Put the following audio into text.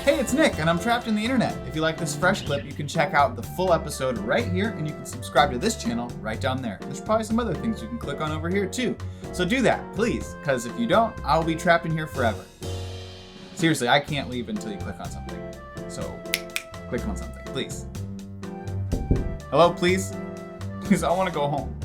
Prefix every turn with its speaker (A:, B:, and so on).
A: Hey, it's Nick, and I'm trapped in the internet. If you like this fresh clip, you can check out the full episode right here, and you can subscribe to this channel right down there. There's probably some other things you can click on over here too. So do that, please, because if you don't, I'll be trapped in here forever. Seriously, I can't leave until you click on something. So, click on something, please. Hello, please? Please, I want to go home.